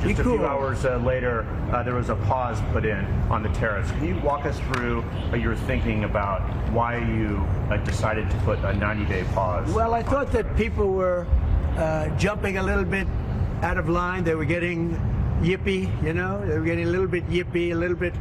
Just a few hours later, there was a pause put in on the tariffs. Can you walk us through your thinking about why you decided to put a 90-day pause? Well, I thought that people were jumping a little bit out of line. They were getting yippy, you know? They were getting a little bit yippy, a little bit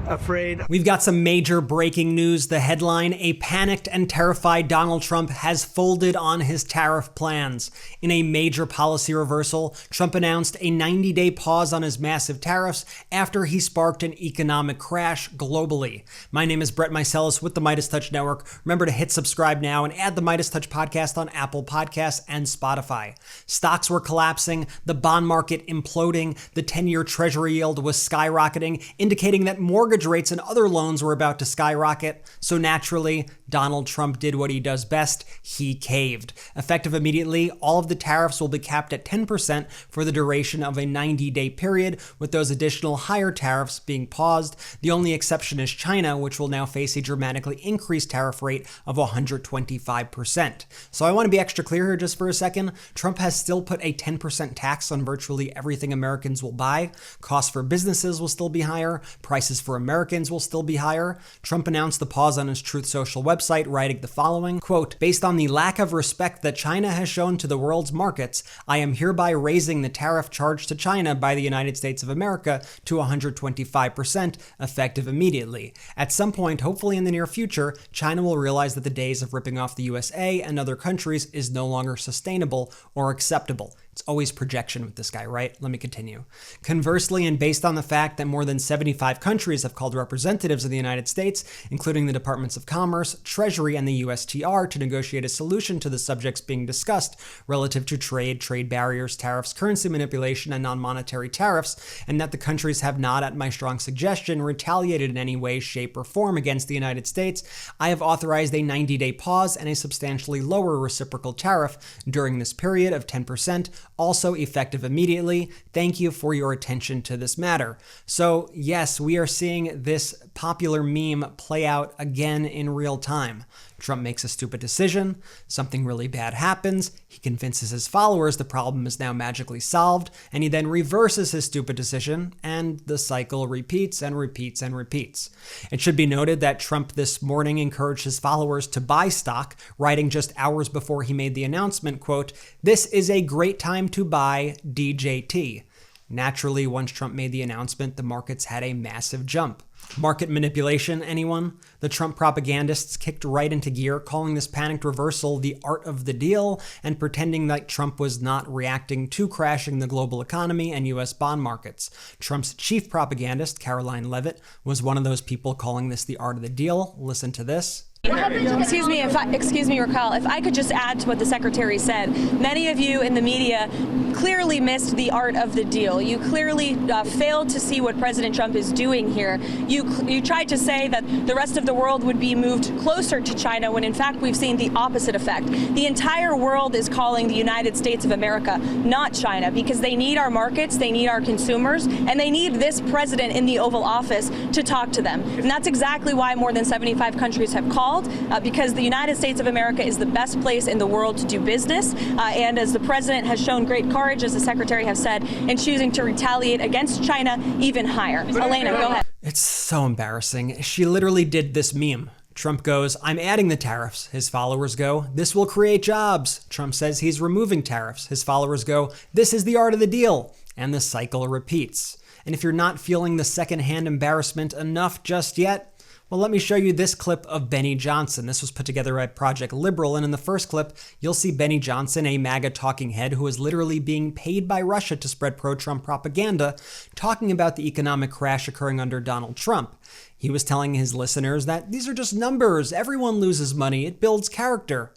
afraid. We've got some major breaking news. The headline: a panicked and terrified Donald Trump has folded on his tariff plans. In a major policy reversal, Trump announced a 90-day pause on his massive tariffs after he sparked an economic crash globally. My name is Brett Meiselas with the MeidasTouch Network. Remember to hit subscribe now and add the MeidasTouch podcast on Apple Podcasts and Spotify. Stocks were collapsing, the bond market imploding, the 10-year Treasury yield was skyrocketing, indicating that mortgage rates and other loans were about to skyrocket. So naturally, Donald Trump did what he does best. He caved. Effective immediately, all of the tariffs will be capped at 10% for the duration of a 90-day period, with those additional higher tariffs being paused. The only exception is China, which will now face a dramatically increased tariff rate of 125%. So I want to be extra clear here just for a second. Trump has still put a 10% tax on virtually everything Americans will buy. Costs for businesses will still be higher. Prices for Americans will still be higher. Trump announced the pause on his Truth Social website, writing the following, quote, "Based on the lack of respect that China has shown to the world's markets, I am hereby raising the tariff charged to China by the United States of America to 125%, effective immediately. At some point, hopefully in the near future, China will realize that the days of ripping off the USA and other countries is no longer sustainable or acceptable." It's always projection with this guy, right? Let me continue. Conversely, and based on the fact that more than 75 countries have called representatives of the United States, including the Departments of Commerce, Treasury, and the USTR, to negotiate a solution to the subjects being discussed relative to trade barriers, tariffs, currency manipulation, and non-monetary tariffs, and that the countries have not, at my strong suggestion, retaliated in any way, shape, or form against the United States, I have authorized a 90-day pause and a substantially lower reciprocal tariff during this period of 10%, also effective immediately. Thank you for your attention to this matter. So yes, we are seeing this popular meme play out again in real time. Trump makes a stupid decision, something really bad happens, he convinces his followers the problem is now magically solved, and he then reverses his stupid decision, and the cycle repeats and repeats and repeats. It should be noted that Trump this morning encouraged his followers to buy stock, writing just hours before he made the announcement, quote, "This is a great time to buy DJT." Naturally, once Trump made the announcement, the markets had a massive jump. Market manipulation, anyone? The Trump propagandists kicked right into gear, calling this panicked reversal the art of the deal and pretending that Trump was not reacting to crashing the global economy and U.S. bond markets. Trump's chief propagandist, Caroline Leavitt, was one of those people calling this the art of the deal. Listen to this. Excuse me, Raquel, if I could just add to what the Secretary said. Many of you in the media clearly missed the art of the deal. You clearly failed to see what President Trump is doing here. You tried to say that the rest of the world would be moved closer to China when in fact we've seen the opposite effect. The entire world is calling the United States of America, not China, because they need our markets, they need our consumers, and they need this president in the Oval Office to talk to them. And that's exactly why more than 75 countries have called. Because the United States of America is the best place in the world to do business. And as the president has shown great courage, as the secretary has said, in choosing to retaliate against China even higher. Elena, go ahead. It's so embarrassing. She literally did this meme. Trump goes, "I'm adding the tariffs." His followers go, "This will create jobs." Trump says he's removing tariffs. His followers go, "This is the art of the deal." And the cycle repeats. And if you're not feeling the secondhand embarrassment enough just yet, well, let me show you this clip of Benny Johnson. This was put together by Project Liberal, and in the first clip, you'll see Benny Johnson, a MAGA talking head who is literally being paid by Russia to spread pro-Trump propaganda, talking about the economic crash occurring under Donald Trump. He was telling his listeners that these are just numbers, everyone loses money, it builds character.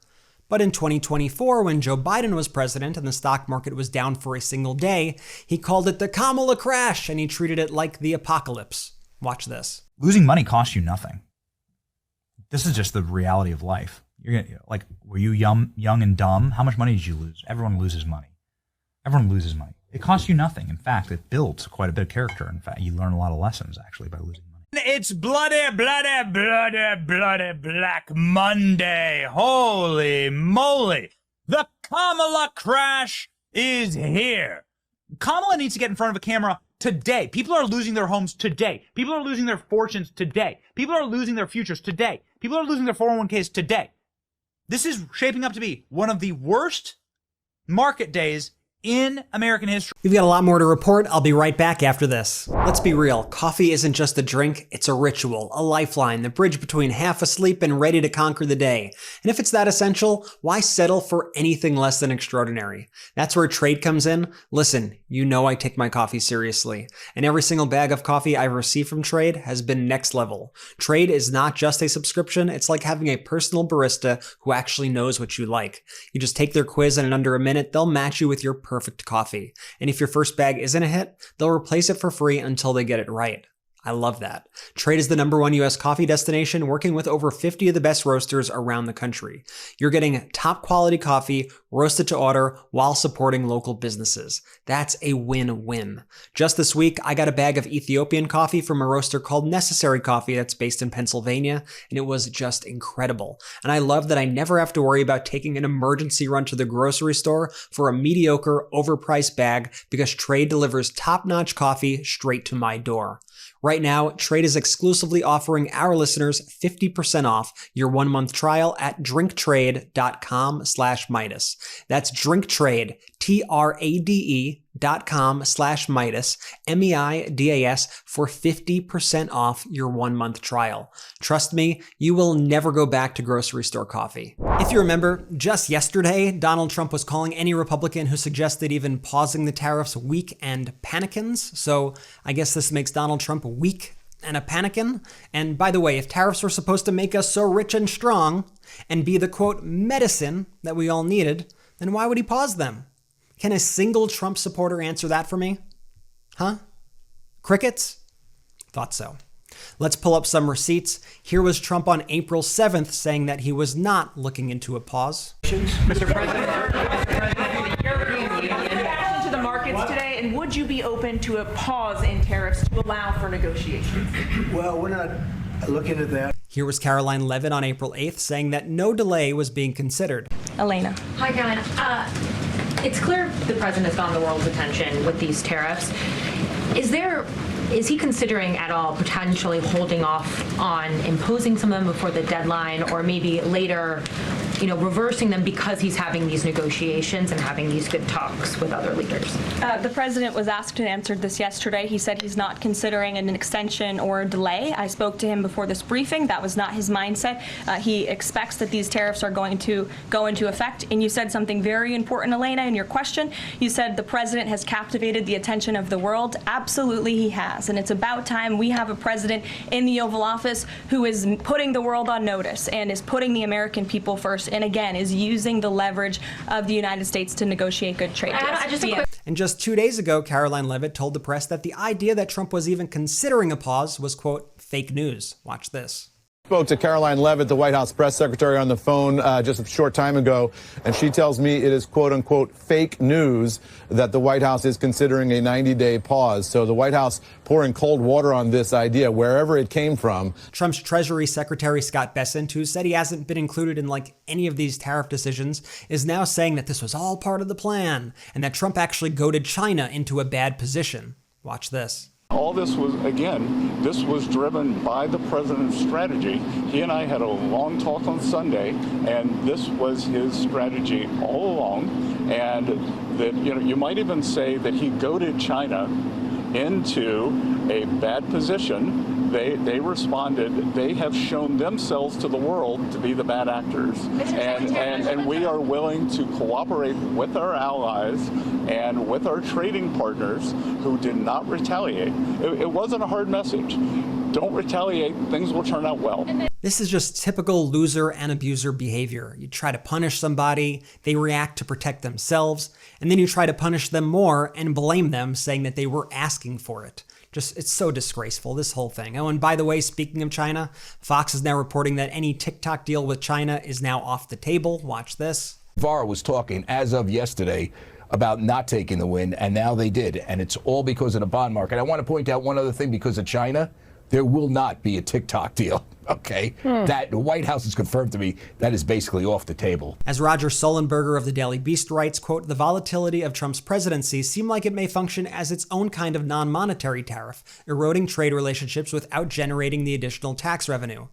But in 2024, when Joe Biden was president and the stock market was down for a single day, he called it the Kamala crash, and he treated it like the apocalypse. Watch this. Losing money costs you nothing. This is just the reality of life. Were you young and dumb? How much money did you lose? Everyone loses money. Everyone loses money. It costs you nothing. In fact, it builds quite a bit of character. In fact, you learn a lot of lessons actually by losing money. It's bloody Black Monday. Holy moly. The Kamala crash is here. Kamala needs to get in front of a camera today. People are losing their homes today. People are losing their fortunes today. People are losing their futures today. People are losing their 401ks today. This is shaping up to be one of the worst market days in American history. We've got a lot more to report. I'll be right back after this. Let's be real. Coffee isn't just a drink. It's a ritual, a lifeline, the bridge between half asleep and ready to conquer the day. And if it's that essential, why settle for anything less than extraordinary? That's where Trade comes in. Listen, you know I take my coffee seriously. And every single bag of coffee I've received from Trade has been next level. Trade is not just a subscription. It's like having a personal barista who actually knows what you like. You just take their quiz and in under a minute, they'll match you with your perfect coffee. And if your first bag isn't a hit, they'll replace it for free until they get it right. I love that. Trade is the #1 US coffee destination, working with over 50 of the best roasters around the country. You're getting top quality coffee, roasted to order, while supporting local businesses. That's a win-win. Just this week, I got a bag of Ethiopian coffee from a roaster called Necessary Coffee that's based in Pennsylvania, and it was just incredible. And I love that I never have to worry about taking an emergency run to the grocery store for a mediocre, overpriced bag because Trade delivers top-notch coffee straight to my door. Right now, Trade is exclusively offering our listeners 50% off your 1-month trial at drinktrade.com/Meidas. That's drinktrade, TRADE.com/Meidas, MEIDAS, for 50% off your 1-month trial. Trust me, you will never go back to grocery store coffee. If you remember, just yesterday, Donald Trump was calling any Republican who suggested even pausing the tariffs weak and panicins. So I guess this makes Donald Trump weak and a panicking. And by the way, if tariffs were supposed to make us so rich and strong and be the quote medicine that we all needed, then why would he pause them? Can a single Trump supporter answer that for me? Huh? Crickets? Thought so. Let's pull up some receipts. Here was Trump on April 7th saying that he was not looking into a pause. Mr. President, to the markets today, and would you be open to a pause in tariffs to allow for negotiations? Well, we're not looking at that. Here was Caroline Levitt on April 8th saying that no delay was being considered. Elena. Hi, Caroline. It's clear the president has gotten the world's attention with these tariffs. Is he considering at all potentially holding off on imposing some of them before the deadline, or maybe later, reversing them because he's having these negotiations and having these good talks with other leaders? The president was asked and answered this yesterday. He said he's not considering an extension or a delay. I spoke to him before this briefing. That was not his mindset. He expects that these tariffs are going to go into effect. And you said something very important, Elena, in your question. You said the president has captivated the attention of the world. Absolutely, he has. And it's about time we have a president in the Oval Office who is putting the world on notice and is putting the American people first, and again, is using the leverage of the United States to negotiate good trade deals. And just 2 days ago, Caroline Levitt told the press that the idea that Trump was even considering a pause was, quote, fake news. Watch this. Spoke to Caroline Levitt, the White House press secretary, on the phone just a short time ago, and she tells me it is, quote unquote, fake news that the White House is considering a 90-day pause. So the White House pouring cold water on this idea, wherever it came from. Trump's Treasury Secretary Scott Bessent, who said he hasn't been included in any of these tariff decisions, is now saying that this was all part of the plan and that Trump actually goaded China into a bad position. Watch this. All this was, again, this was driven by the president's strategy. He and I had a long talk on Sunday, and this was his strategy all along. And that, you might even say that he goaded China into a bad position. They responded. They have shown themselves to the world to be the bad actors. And we are willing to cooperate with our allies and with our trading partners who did not retaliate. It wasn't a hard message. Don't retaliate. Things will turn out well. This is just typical loser and abuser behavior. You try to punish somebody, they react to protect themselves, and then you try to punish them more and blame them, saying that they were asking for it. It's so disgraceful, this whole thing. Oh, and by the way, speaking of China, Fox is now reporting that any TikTok deal with China is now off the table. Watch this. VAR was talking as of yesterday about not taking the win, and now they did. And it's all because of the bond market. I want to point out one other thing because of China. There will not be a TikTok deal. Okay, that the White House has confirmed to me that is basically off the table. As Roger Sullenberger of the Daily Beast writes, quote, the volatility of Trump's presidency seemed like it may function as its own kind of non-monetary tariff, eroding trade relationships without generating the additional tax revenue.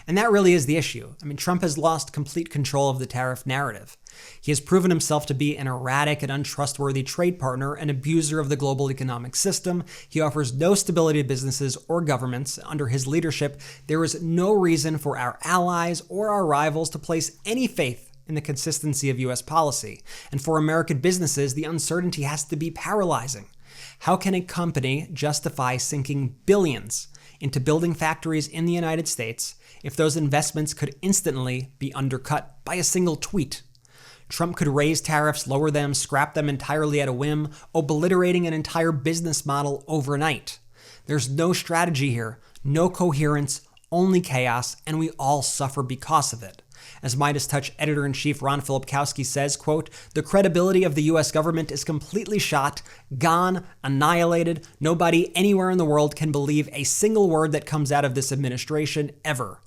And that really is the issue. I mean, Trump has lost complete control of the tariff narrative. He has proven himself to be an erratic and untrustworthy trade partner, an abuser of the global economic system. He offers no stability to businesses or governments. Under his leadership, there is no reason for our allies or our rivals to place any faith in the consistency of U.S. policy. And for American businesses, the uncertainty has to be paralyzing. How can a company justify sinking billions into building factories in the United States if those investments could instantly be undercut by a single tweet? Trump could raise tariffs, lower them, scrap them entirely at a whim, obliterating an entire business model overnight. There's no strategy here, no coherence, only chaos, and we all suffer because of it. As MeidasTouch editor-in-chief Ron Filipkowski says, quote, the credibility of the U.S. government is completely shot, gone, annihilated. Nobody anywhere in the world can believe a single word that comes out of this administration ever.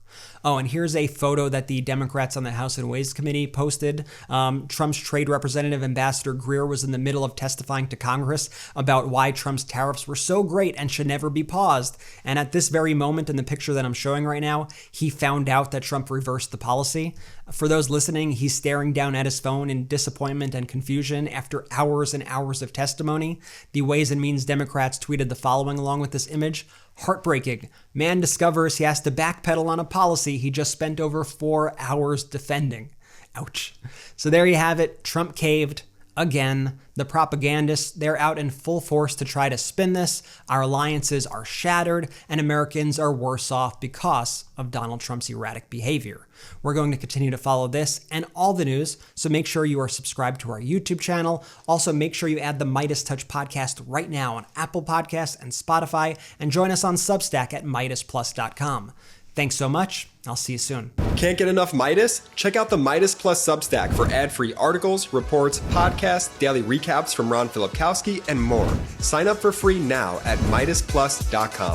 Oh, and here's a photo that the Democrats on the House and Ways Committee posted. Trump's trade representative, Ambassador Greer, was in the middle of testifying to Congress about why Trump's tariffs were so great and should never be paused. And at this very moment in the picture that I'm showing right now, he found out that Trump reversed the policy. For those listening, he's staring down at his phone in disappointment and confusion after hours and hours of testimony. The Ways and Means Democrats tweeted the following along with this image. Heartbreaking. Man discovers he has to backpedal on a policy he just spent over 4 hours defending. Ouch. So there you have it. Trump caved. Again, the propagandists, they're out in full force to try to spin this. Our alliances are shattered, and Americans are worse off because of Donald Trump's erratic behavior. We're going to continue to follow this and all the news, so make sure you are subscribed to our YouTube channel. Also, make sure you add the MeidasTouch podcast right now on Apple Podcasts and Spotify, and join us on Substack at MeidasPlus.com. Thanks so much. I'll see you soon. Can't get enough Meidas? Check out the Meidas Plus Substack for ad-free articles, reports, podcasts, daily recaps from Ron Filipkowski, and more. Sign up for free now at MeidasPlus.com.